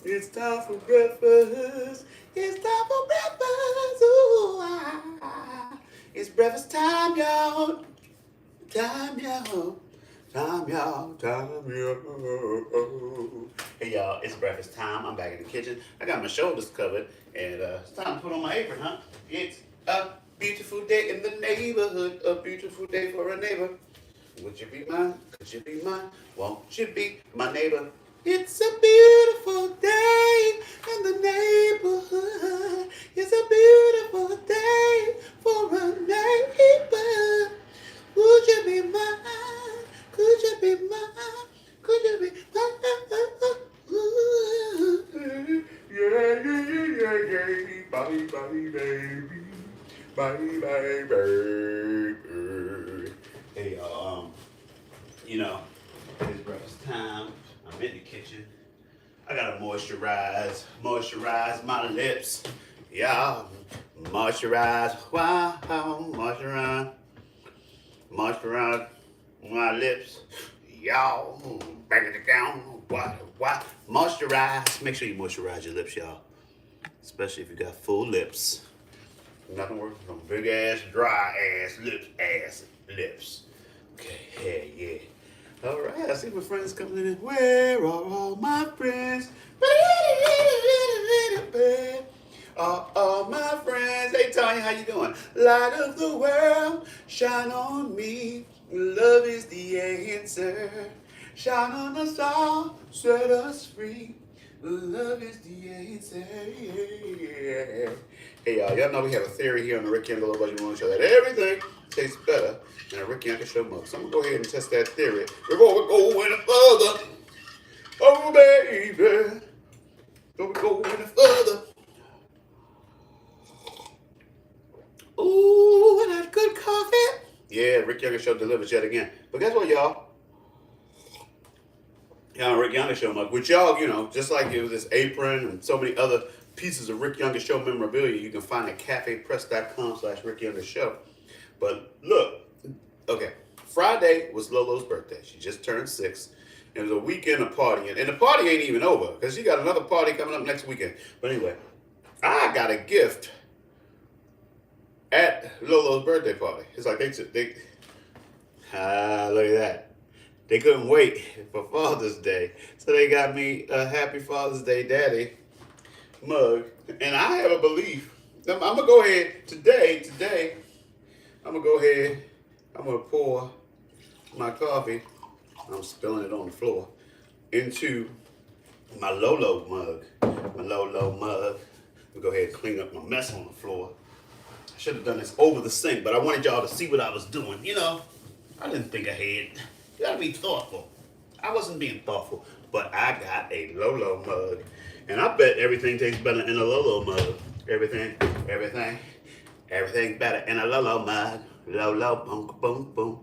It's time for breakfast. It's time for breakfast. Ooh, it's breakfast time, y'all. Time, y'all. Time, y'all. Time, y'all. Hey, y'all. It's breakfast time. I'm back in the kitchen. I got my shoulders covered, and it's time to put on my apron, huh? It's a beautiful day in the neighborhood. A beautiful day for a neighbor. Would you be mine? Could you be mine? Won't you be my neighbor? It's a beautiful day in the neighborhood. It's a beautiful day for a neighbor. Would you be mine? Could you be mine? Could you be mine? Yeah, yeah, yeah, yeah. Bye, bye, baby. Bye, bye, baby. Hey, y'all. You know, it's breakfast time. I'm in the kitchen. I gotta moisturize my lips. Yeah, moisturize. Wow, moisturize my lips. Y'all, banging it down. What? Moisturize. Make sure you moisturize your lips, y'all. Especially if you got full lips. Nothing worse than big ass, dry lips. Okay, yeah. All right, I see my friends coming in. Where are all my friends? Are all my friends? Hey, Tanya, how you doing? Light of the world, shine on me. Love is the answer. Shine on us all, set us free. Love is the answer. Yeah. Hey, y'all know we have a theory here on the Rick Young Global Budget Show that everything tastes better than a Rick Young Show mug. So I'm going to go ahead and test that theory before we go any further. Oh, baby. Before we go any further. Ooh, that good coffee. Yeah, Rick Young Show delivers yet again. But guess what, y'all? Rick Younger Show mug, which y'all, just like it was this apron and so many other pieces of Rick Younger Show memorabilia, you can find at cafepress.com/Rick Younger Show. But look, okay, Friday was Lolo's birthday. She just turned 6. It was a weekend of partying. And the party ain't even over because she got another party coming up next weekend. But anyway, I got a gift at Lolo's birthday party. It's like look at that. They couldn't wait for Father's Day. So they got me a Happy Father's Day Daddy mug. And I have a belief. I'm going to go ahead today, I'm going to go ahead, I'm going to pour my coffee, I'm spilling it on the floor, into my Lolo mug. My Lolo mug. I'll go ahead and clean up my mess on the floor. I should have done this over the sink, but I wanted y'all to see what I was doing. I didn't think ahead. You gotta be thoughtful. I wasn't being thoughtful, but I got a Lolo mug. And I bet everything tastes better in a Lolo mug. Everything's better in a Lolo mug. Lolo, boom, boom, boom.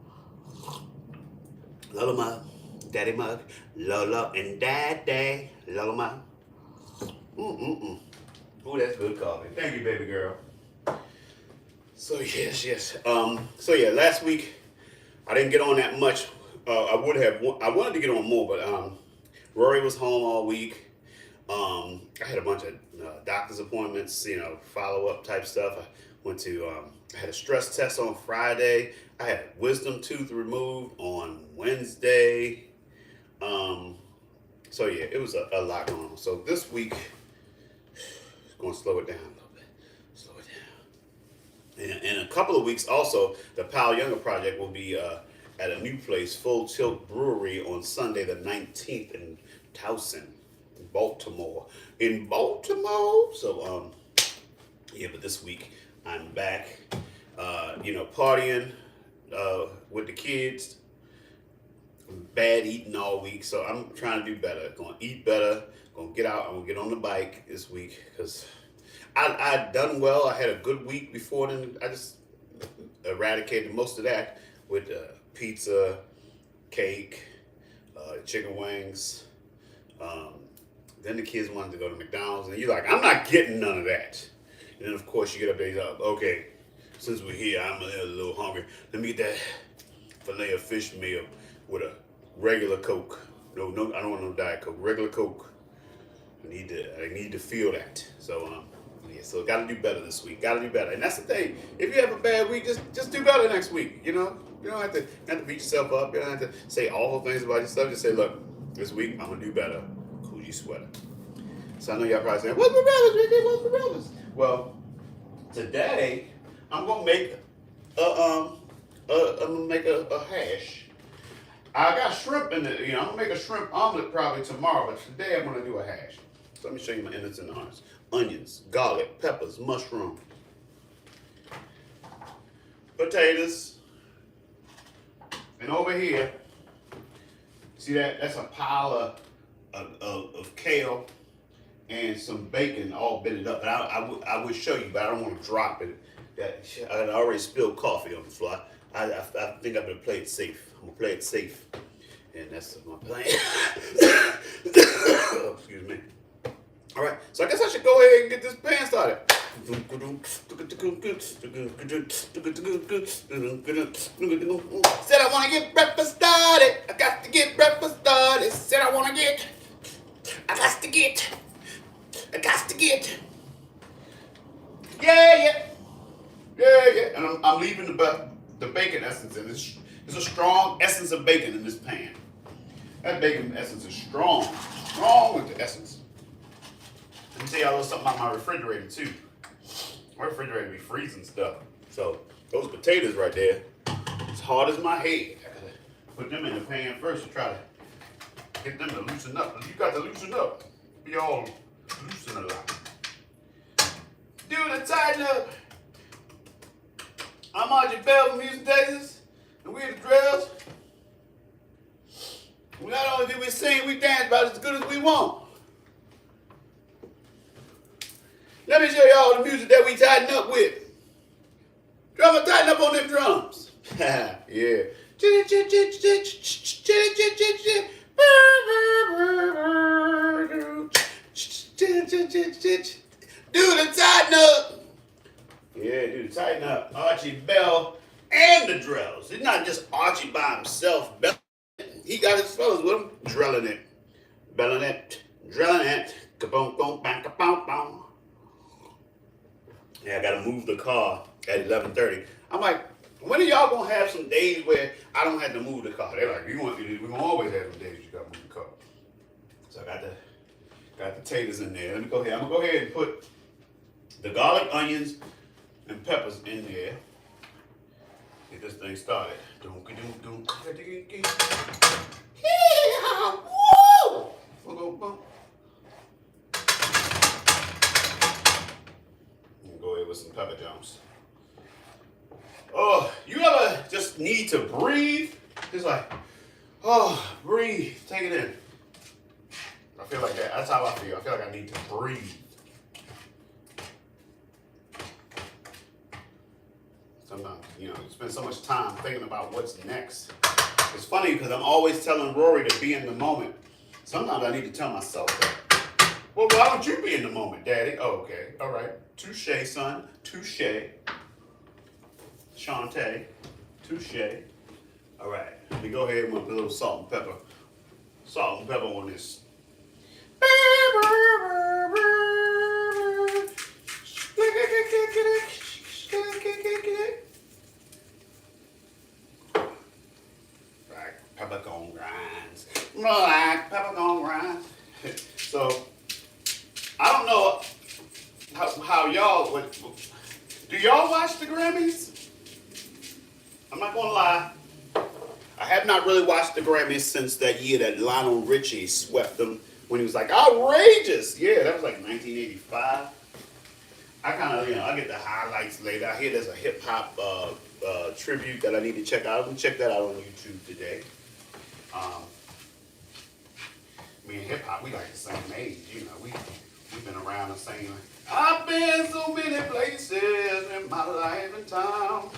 Lolo mug, daddy mug, Lolo and daddy. Lolo mug. Mm-mm-mm. Ooh, that's good coffee. Thank you, baby girl. So yes. Last week I didn't get on that much. I wanted to get on more, but Rory was home all week. I had a bunch of doctor's appointments, follow up type stuff. I had a stress test on Friday. I had wisdom tooth removed on Wednesday. It was a lot going on. So this week, going to slow it down a little bit. Slow it down. And in a couple of weeks, also, the Pal Younger Project will be at a new place, Full Tilt Brewery, on Sunday the 19th in Towson, Baltimore. So, but this week I'm back, partying with the kids, bad eating all week. So I'm trying to do better. Going to eat better. Going to get out. I'm going to get on the bike this week because I done well. I had a good week before then. I just eradicated most of that with pizza, cake, chicken wings. Then the kids wanted to go to McDonald's, and you're like, I'm not getting none of that. And then of course you get up there, you're like, okay, since we're here, I'm a little hungry. Let me get that filet of fish meal with a regular Coke. No, I don't want no Diet Coke. Regular Coke. I need to feel that. So yeah, so got to do better this week. Got to do better, and that's the thing. If you have a bad week, just do better next week. You know, you don't have to beat yourself up. You don't have to say awful things about yourself. Just say, look, this week I'm gonna do better. Coogee sweater. So I know y'all probably saying, what's the brothers, Ricky? What's the brothers? Well, today I'm gonna make a hash. I got shrimp in it. I'm gonna make a shrimp omelet probably tomorrow, but today I'm gonna do a hash. So let me show you my innards and arms. Onions, garlic, peppers, mushroom, potatoes, and over here, see that? That's a pile of kale and some bacon all bitted up. And I would show you, but I don't want to drop it. I already spilled coffee on the floor. I think I'm gonna play it safe. I'm gonna play it safe, and that's my plan. Oh, excuse me. All right, so I guess I should go ahead and get this pan started. Said I want to get breakfast started. I got to get breakfast started. Said I want to get. I got to get. I got to get. Yeah. And I'm leaving the bacon essence in this. There's a strong essence of bacon in this pan. That bacon essence is strong with the essence. Let me tell y'all a little something about my refrigerator too. My refrigerator be freezing stuff. So those potatoes right there, as hard as my head, I gotta put them in the pan first to try to get them to loosen up. You got to loosen up. Be all loosen a lot. Dude, tighten up. I'm Archie Bell from Houston, Texas, and we're the Drills. Not only do we sing, we dance about as good as we want. Let me show y'all the music that we tighten up with. Drummer, tighten up on them drums. Yeah. Do the tighten up. Yeah, do the tighten up. Archie Bell and the Drills. It's not just Archie by himself. He got his fellas with him, drilling it. Belling it, drilling it. Ka-boom, boom, bang, ka-boom, boom. Yeah, I gotta move the car at 11:30. I'm like, when are y'all gonna have some days where I don't have to move the car? They're like, we're gonna always have some days you gotta move the car. So I got the potatoes in there. Let me go ahead. I'm gonna go ahead and put the garlic, onions, and peppers in there. Get this thing started. Go ahead with some pepper jumps. Oh, you ever just need to breathe? Just like, oh, breathe. Take it in. I feel like that. That's how I feel. I feel like I need to breathe. Sometimes, you spend so much time thinking about what's next. It's funny because I'm always telling Rory to be in the moment. Sometimes I need to tell myself that. Well, why don't you be in the moment, Daddy? Oh, okay. All right. Touche, son. Touche. Shantae. Touche. All right. Let me go ahead with a little salt and pepper. Salt and pepper on this. Peppercorn grinds. Like peppercorn grinds. So, I don't know how y'all would. Do y'all watch the Grammys? I'm not gonna lie. I have not really watched the Grammys since that year that Lionel Richie swept them when he was like outrageous. Yeah, that was like 1985. I kind of, I get the highlights later. I hear there's a hip hop tribute that I need to check out. I'm gonna check that out on YouTube today. Me and hip hop, we like the same age, we've been around the same. I've been so many places in my life and time.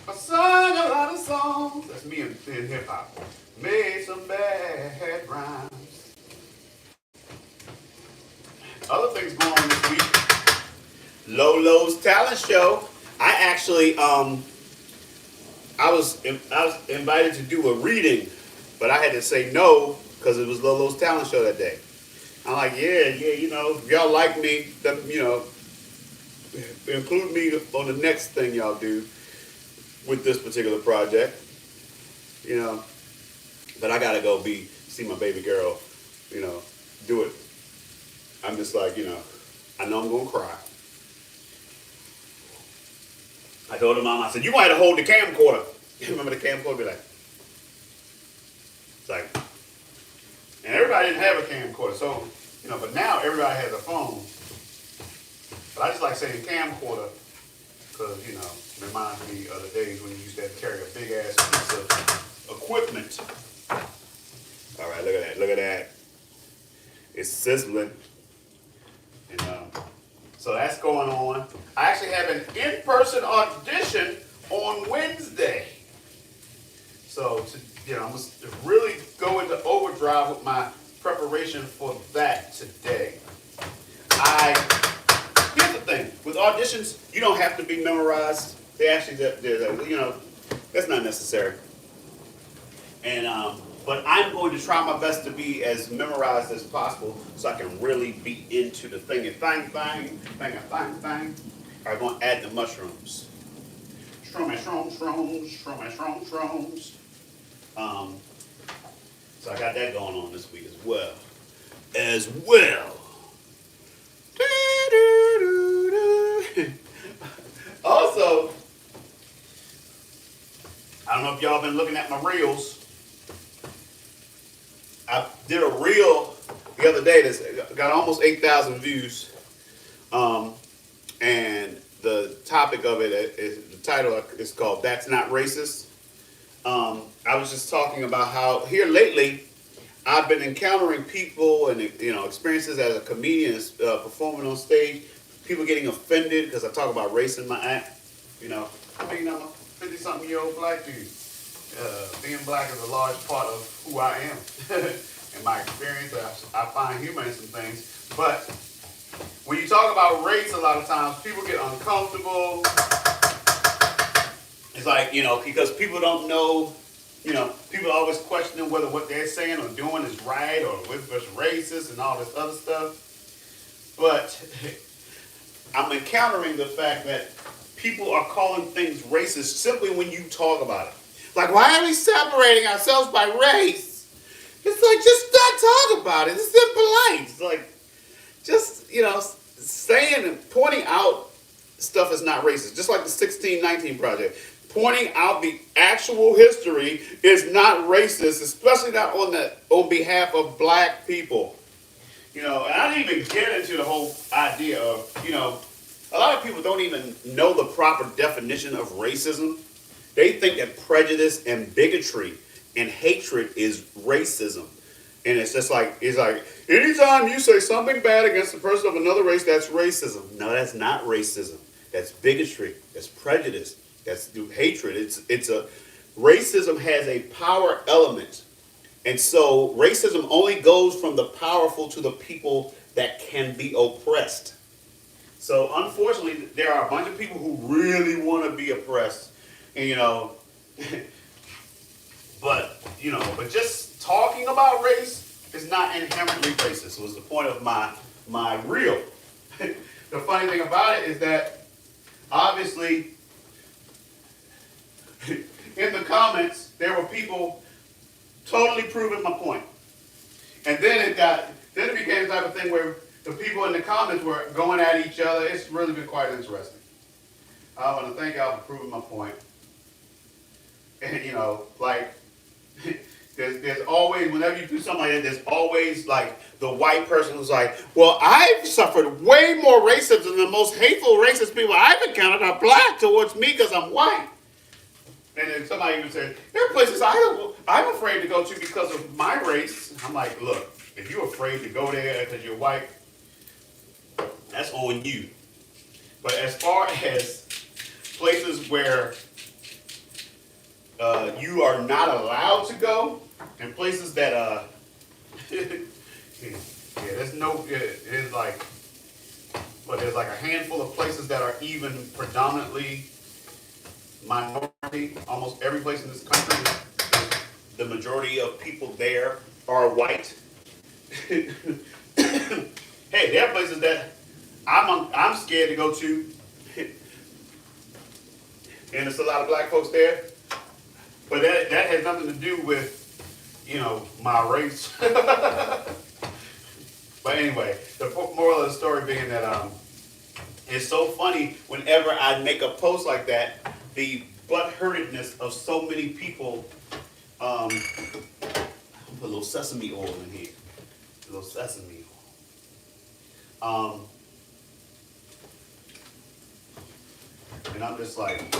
I sung a lot of songs. That's me in hip hop. Made some bad rhymes. Other things going on this week. Lolo's talent show. I actually I was invited to do a reading, but I had to say no because it was Lolo's talent show that day. I'm like, yeah, if y'all like me, then, include me on the next thing y'all do with this particular project, you know. But I gotta go see my baby girl, you know, do it. I'm just like, I know I'm gonna cry. I told her mom, I said, you might have to hold the camcorder. Remember the camcorder? Be like, it's like, and everybody didn't have a camcorder, so, but now everybody has a phone. But I just like saying camcorder because, it reminds me of the days when you used to have to carry a big ass piece of equipment. All right, look at that. It's sizzling. And so that's going on. I actually have an in-person audition on Wednesday. So, I'm going to really go into overdrive with my preparation for that today. Here's the thing. With auditions, you don't have to be memorized. They actually, that's not necessary. And, but I'm going to try my best to be as memorized as possible so I can really be into the thing. And thing. All right, going to add the mushrooms. Shrooms. So I got that going on this week as well. Also, I don't know if y'all been looking at my reels. I did a reel the other day that's got almost 8,000 views. And the topic of it is, the title is called That's Not Racist. I was just talking about how here lately I've been encountering people and experiences as a comedian performing on stage, people getting offended because I talk about race in my act. I'm a 50-something-year-old black dude. Being black is a large part of who I am. In my experience, I find humor in some things. But when you talk about race, a lot of times people get uncomfortable. It's like, because people don't know, people are always questioning whether what they're saying or doing is right or whether it's racist and all this other stuff. But I'm encountering the fact that people are calling things racist simply when you talk about it. Like, why are we separating ourselves by race? It's like, just not talk about it. It's impolite. It's like, just, saying and pointing out stuff is not racist. Just like the 1619 Project. Pointing out the actual history is not racist, especially not on behalf of black people. And I didn't even get into the whole idea of, a lot of people don't even know the proper definition of racism. They think that prejudice and bigotry and hatred is racism. And it's just like, anytime you say something bad against a person of another race, that's racism. No, that's not racism. That's bigotry. That's prejudice. That's hatred. Racism has a power element. And so racism only goes from the powerful to the people that can be oppressed. So unfortunately, there are a bunch of people who really want to be oppressed. And, but just talking about race is not inherently racist. It was the point of my reel. The funny thing about it is that obviously in the comments there were people totally proving my point. And then it became the type of thing where the people in the comments were going at each other. It's really been quite interesting. I want to thank y'all for proving my point. And there's always, whenever you do something like that, there's always like the white person who's like, well, I've suffered way more racism than the most hateful racist people I've encountered are black towards me because I'm white. And then somebody even said, there are places I'm afraid to go to because of my race. I'm like, look, if you're afraid to go there because you're white, that's on you. But as far as places where you are not allowed to go, and places that there's like a handful of places that are even predominantly minority. Almost every place in this country, the majority of people there are white. Hey, there are places that I'm scared to go to, and there's a lot of black folks there. But that has nothing to do with, my race. But anyway, the moral of the story being that it's so funny whenever I make a post like that, the butthurtedness of so many people. I'll put a little sesame oil in here. A little sesame oil. And I'm just like,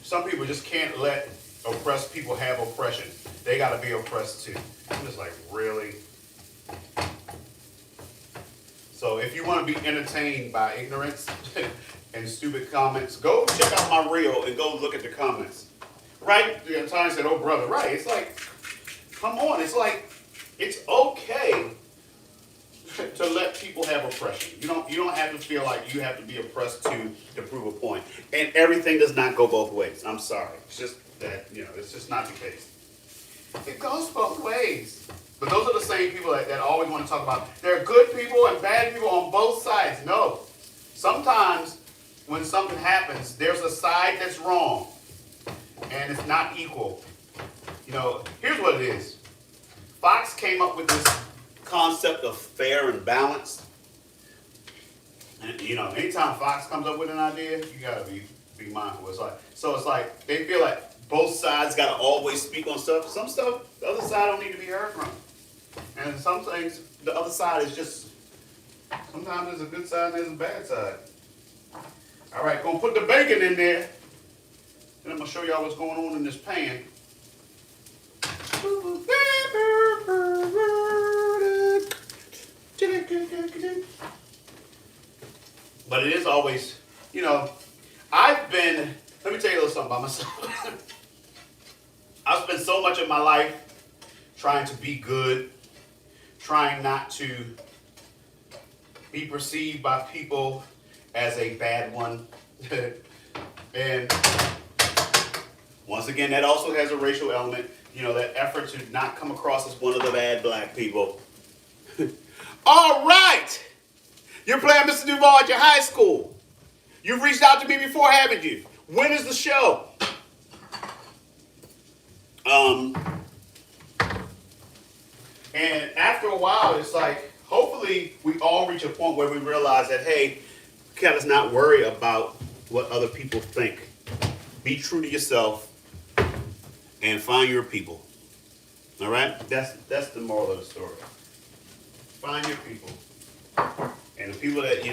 some people just can't let oppressed people have oppression. They got to be oppressed too. I'm just like, really? So if you want to be entertained by ignorance and stupid comments, go check out my reel and go look at the comments. Right? The time said, oh brother, right. It's like, come on. It's like, it's okay to let people have oppression. You don't have to feel like you have to be oppressed to prove a point. And everything does not go both ways. I'm sorry. It's just that, it's just not the case. It goes both ways. But those are the same people that always want to talk about there are good people and bad people on both sides. No. Sometimes when something happens, there's a side that's wrong. And it's not equal. Here's what it is. Fox came up with this concept of fair and balanced. And anytime Fox comes up with an idea, you gotta be mindful. It's like they feel like both sides gotta always speak on stuff. Some stuff the other side don't need to be heard from. And some things the other side is just sometimes there's a good side and there's a bad side. Alright, gonna put the bacon in there. And I'm gonna show y'all what's going on in this pan. But it is always, let me tell you a little something about myself. I've spent so much of my life trying to be good, trying not to be perceived by people as a bad one. And once again, that also has a racial element, that effort to not come across as one of the bad black people. All right. You're playing Mr. Duval at your high school. You've reached out to me before, haven't you? When is the show? And after a while, it's like, hopefully we all reach a point where we realize that, hey, let's not worry about what other people think. Be true to yourself and find your people. All right? That's the moral of the story. Find your people. And the people that,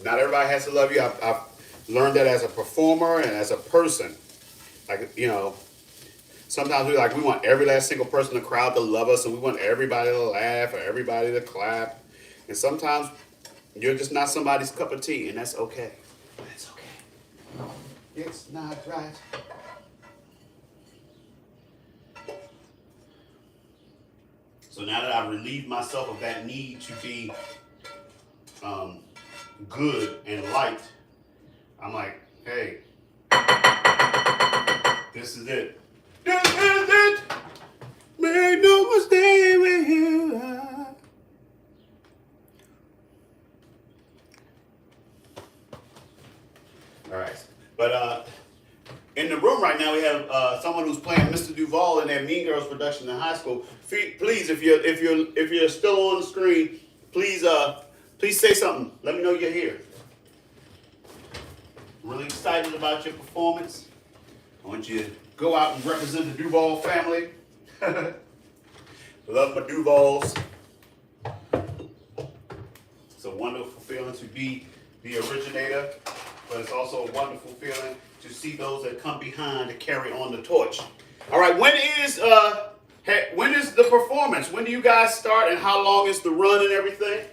not everybody has to love you. I've learned that as a performer and as a person. Like, sometimes we want every last single person in the crowd to love us, and we want everybody to laugh or everybody to clap. And sometimes you're just not somebody's cup of tea, and that's okay. That's okay. It's not right. So now that I've relieved myself of that need to be good and light, I'm like, hey, this is it. This is it. Make no mistake with you. All right, but in the room right now we have someone who's playing Mr. Duval in their Mean Girls production in high school. Please, if you're still on the screen, please say something. Let me know you're here. Really excited about your performance. I want you to go out and represent the Duval family. Love my Duvals. It's a wonderful feeling to be the originator, but it's also a wonderful feeling to see those that come behind to carry on the torch. All right, when is the performance? When do you guys start, and how long is the run and everything?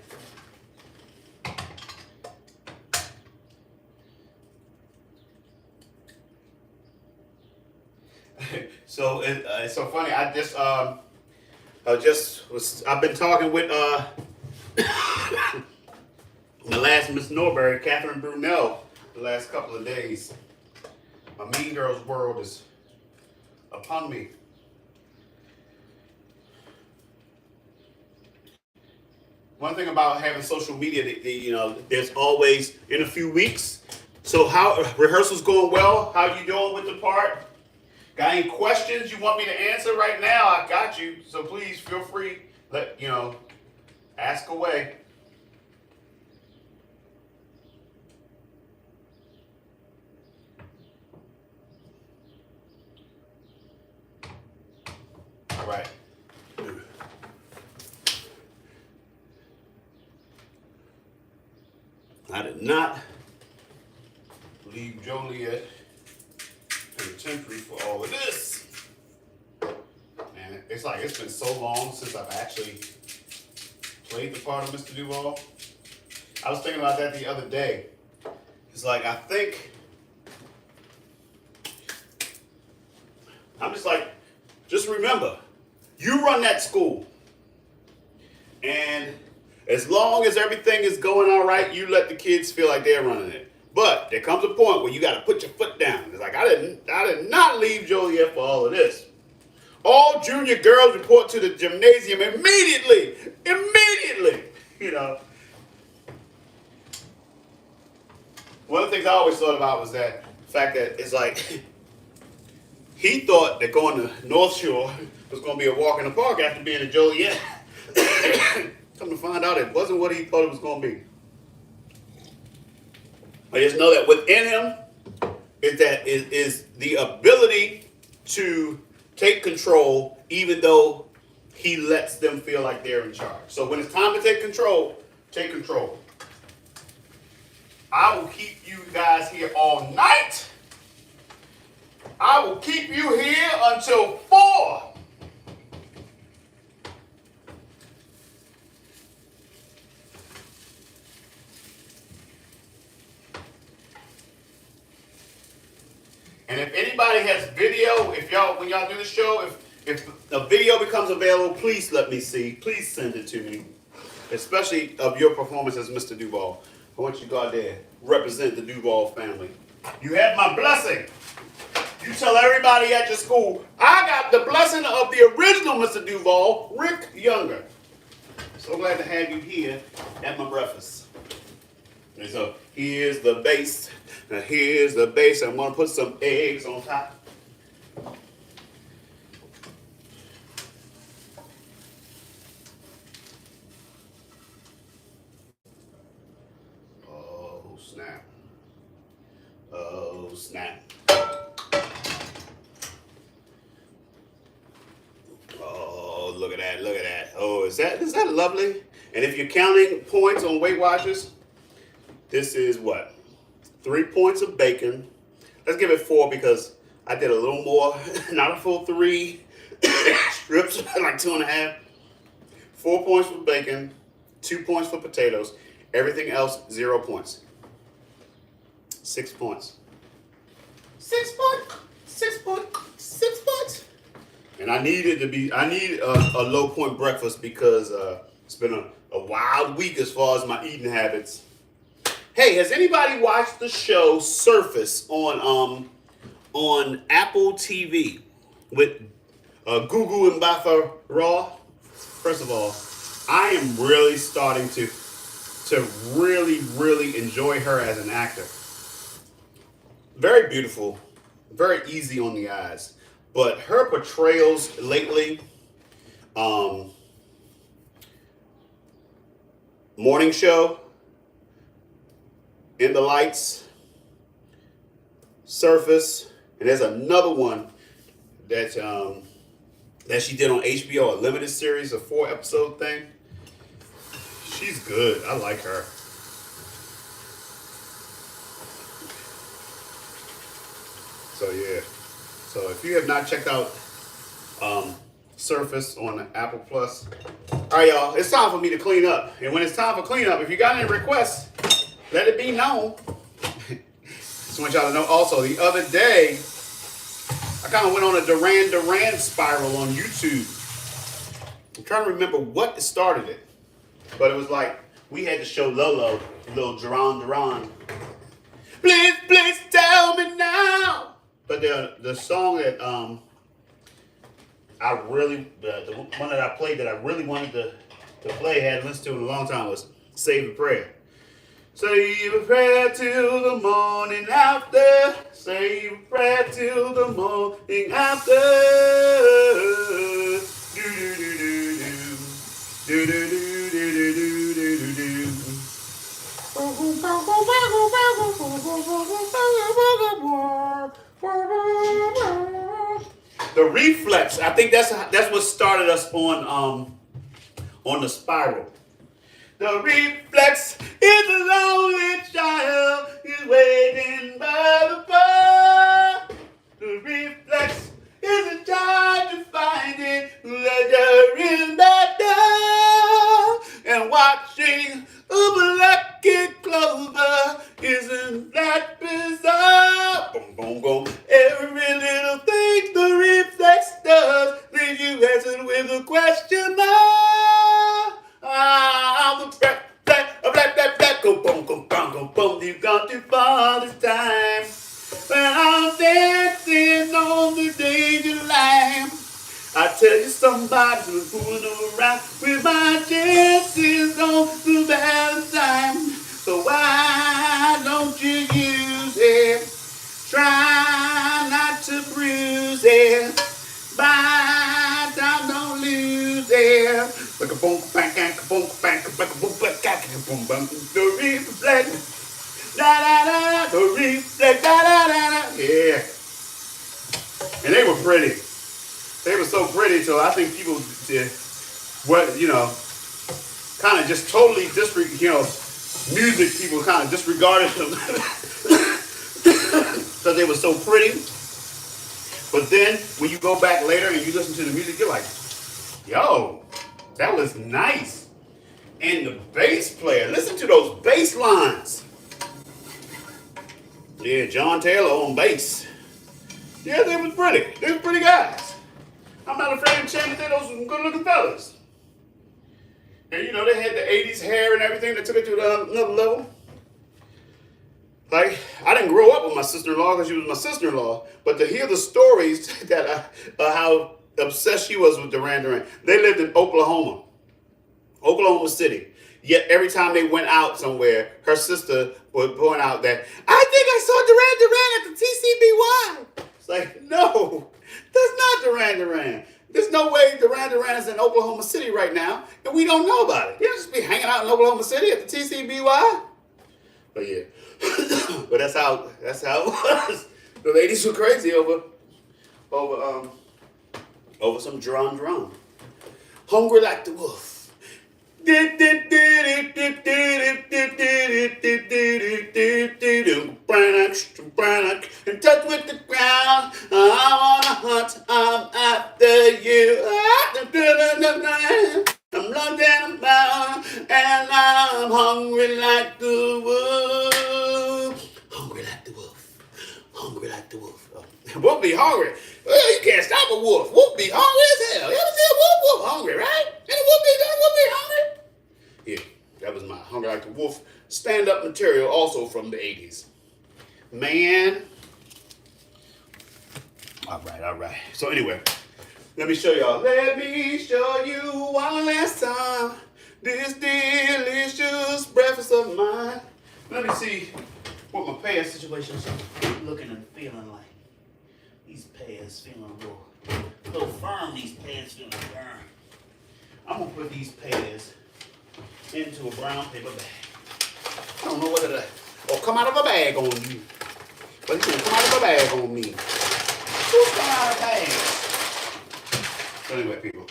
So it's so funny. I've been talking with the last Miss Norbury, Catherine Brunel, the last couple of days. My Mean Girls world is upon me. one thing about having social media, there's always in a few weeks. So how rehearsal's going well? How you doing with the part? Got any questions you want me to answer right now? I got you. So please feel free. Ask away. All right. I did not leave Joliet Penitentiary for all of this. And it's like it's been so long since I've actually played the part of Mr. Duval. I was thinking about that the other day. It's like I'm just like, just remember, you run that school. And as long as everything is going all right, you let the kids feel like they're running it. But there comes a point where you got to put your foot down. It's like, I did not leave Joliet for all of this. All junior girls report to the gymnasium immediately. One of the things I always thought about was that fact that it's like, he thought that going to North Shore was going to be a walk in the park after being in Joliet. Come to find out, it wasn't what he thought it was going to be. I just know that within him is the ability to take control, even though he lets them feel like they're in charge. So when it's time to take control, take control. I will keep you guys here all night. I will keep you here until 4. And if anybody has video, when y'all do the show, if a video becomes available, please let me see. Please send it to me. Especially of your performance as Mr. Duval. I want you to go out there, represent the Duval family. You have my blessing. You tell everybody at your school, I got the blessing of the original Mr. Duval, Rick Younger. So glad to have you here at my breakfast. And so here's the base. Now here's the base. I'm going to put some eggs on top. Oh, snap. Oh, snap. Oh, look at that, look at that. Oh, is that lovely? And if you're counting points on Weight Watchers, this is what? 3 points of bacon. Let's give it 4 because I did a little more, not a full 3 strips, like 2.5. 4 points for bacon, 2 points for potatoes. Everything else, 0 points. 6 points. 6 points. 6 points. 6 points. And I need a low point breakfast because it's been a wild week as far as my eating habits. Hey, has anybody watched the show Surface on Apple TV with Gugu and Mbatha Raw? First of all, I am really starting to really, really enjoy her as an actor. Very beautiful, very easy on the eyes. But her portrayals lately, Morning Show, In the Lights, Surface, and there's another one that she did on HBO, a limited series, a 4-episode thing. She's good. I like her. So yeah. So if you have not checked out Surface on Apple Plus, all right, y'all, it's time for me to clean up. And when it's time for cleanup, if you got any requests, let it be known. Just want y'all to know also, the other day, I kind of went on a Duran spiral on YouTube. I'm trying to remember what started it. But it was like, we had to show Lolo, little Duran. Please tell me now. But the song that the one that I played that I really wanted to the play hadn't listened to in a long time was Save a Prayer. Save a prayer till the morning after. Save a prayer till the morning after. Do do do do do do do do do do do do. The Reflex. I think that's what started us on the Spiral. The Reflex is a lonely child. He's waiting by the bar. The Reflex is a child to find it. Leisure in that door. And watching a black kid clover. Isn't that bizarre? Boom, boom, boom. Every little thing the Reflex does leaves you answered with a question mark. I'm a black, go boom, go boom, go boom. You've gone too far this time. When I'm dancing on the danger line, I tell you somebody's fooling around with my chances on the Valentine. So why don't you use it? Try not to bruise it. By time, don't lose it. The Reflex, da da da, the Reflex, da da da da. Yeah, and they were pretty. They were so pretty, so I think people did what kind of just totally music people kind of disregarded them because they were so pretty. But then when you go back later and you listen to the music, you're like, yo, that was nice. And the bass player, listen to those bass lines. Yeah, John Taylor on bass. Yeah, they was pretty. They were pretty guys. I'm not afraid to change that. Those were good looking fellas. And they had the 80s hair and everything that took it to another level. Like, I didn't grow up with my sister-in-law because she was my sister-in-law, but to hear the stories that how obsessed she was with Duran Duran. They lived in Oklahoma City. Yet every time they went out somewhere, her sister would point out that, I think I saw Duran Duran at the TCBY. It's like, no, that's not Duran Duran. There's no way Duran Duran is in Oklahoma City right now, and we don't know about it. They don't just be hanging out in Oklahoma City at the TCBY. But yeah, but that's how it was. The ladies were crazy over some drum. Hungry like the wolf. In touch with the ground, I wanna hunt, I'm after you. I'm locked and I'm bound, and I'm hungry like the wolf. Hungry like the wolf. Hungry like the wolf. Oh. Wolf be hungry. Well, you can't stop a wolf. Wolf be hungry as hell. You ever see a wolf hungry, right? And a wolf be hungry. Yeah, that was my Hungry Like the Wolf stand-up material, also from the 80s. Man. All right. So anyway, let me show y'all. Let me show you one last time this delicious breakfast of mine. Let me see what my pants situation's looking and feeling like. These pants feeling a little firm. These pants feeling firm. I'm gonna put these pants into a brown paper bag. I don't know whether to come out of a bag on you, but it's gonna come out of a bag on me. Who's come out of bags? So anyway, people.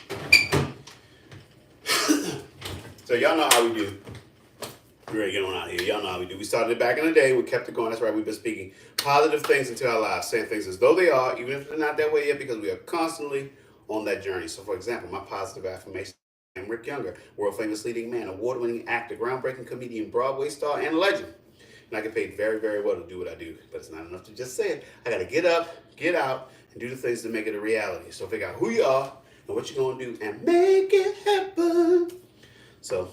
So y'all know how we do. We're ready to get on out here. Y'all know how we do. We started it back in the day. We kept it going. That's right. We've been speaking positive things into our lives, saying things as though they are, even if they're not that way yet, because we are constantly on that journey. So, for example, my positive affirmation: I'm Rick Younger, world famous leading man, award-winning actor, groundbreaking comedian, Broadway star, and legend. And I get paid very, very well to do what I do. But it's not enough to just say it. I got to get up, get out, and do the things to make it a reality. So figure out who you are and what you're going to do and make it happen. So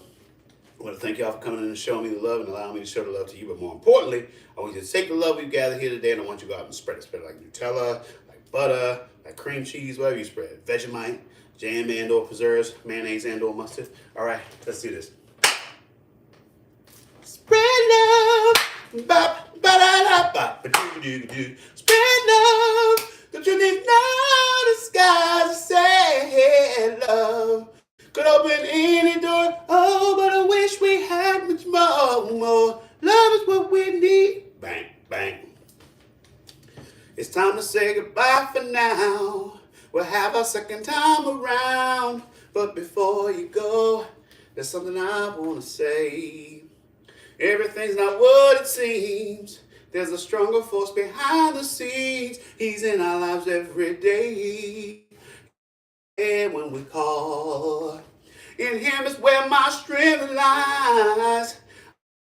I want to thank y'all for coming in and showing me the love and allowing me to show the love to you. But more importantly, I want you to take the love we've gathered here today, and I want you to go out and spread it. Spread it like Nutella, like butter, like cream cheese, whatever you spread. Vegemite, jam and or preserves, mayonnaise and or mustard. All right, let's do this. Spread love, ba ba da da ba ba do do do. Spread love, the truth is now the skies say love could open any door. Oh, but I wish we had much more. Love is what we need. Bang bang. It's time to say goodbye for now. We'll have our second time around. But before you go, there's something I want to say. Everything's not what it seems. There's a stronger force behind the scenes. He's in our lives every day. And when we call, in him is where my strength lies.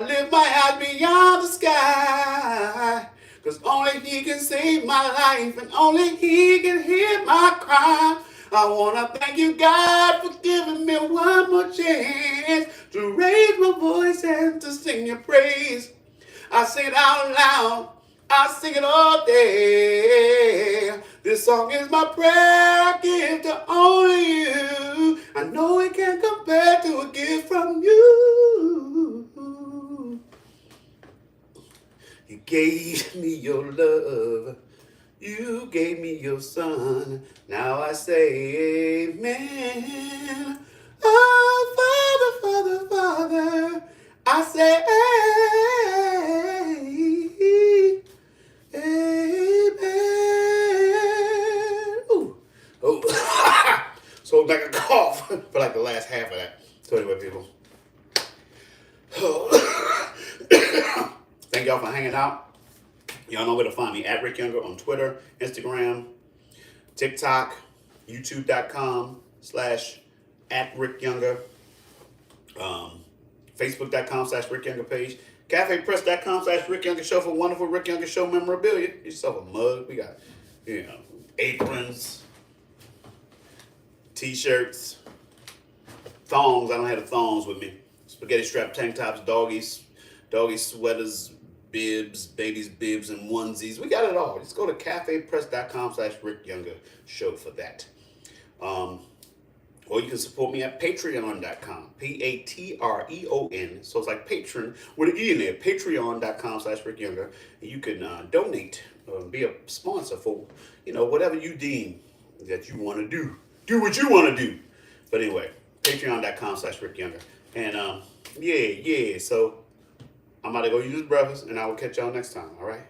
I lift my eyes beyond the sky. Cause only he can save my life and only he can hear my cry. I wanna thank you, God, for giving me one more chance to raise my voice and to sing your praise. I sing it out loud, I sing it all day. This song is my prayer I give to only you. I know it can't compare to a gift from you. You gave me your love. You gave me your son. Now I say amen. Oh, Father, Father, Father. I say amen. Ooh. Oh. So like a cough for like the last half of that. So anyway, people. Thank y'all for hanging out. Y'all know where to find me at Rick Younger on Twitter, Instagram, TikTok, YouTube.com/@Rick Younger, Facebook.com/Rick Younger page, CafePress.com/Rick Younger Show for wonderful Rick Younger Show memorabilia. Get yourself a mug. We got, aprons, t-shirts, thongs. I don't have the thongs with me. Spaghetti strap tank tops, doggy sweaters, bibs, babies' bibs, and onesies. We got it all. Just go to cafepress.com/Rick Younger Show for that. Or you can support me at patreon.com. Patreon. So it's like patron with an E in there. Patreon.com/Rick Younger. And you can donate or be a sponsor for, whatever you deem that you want to do. Do what you want to do. But anyway, patreon.com/Rick Younger. And yeah. So I'm about to go use breakfast, and I will catch y'all next time, all right?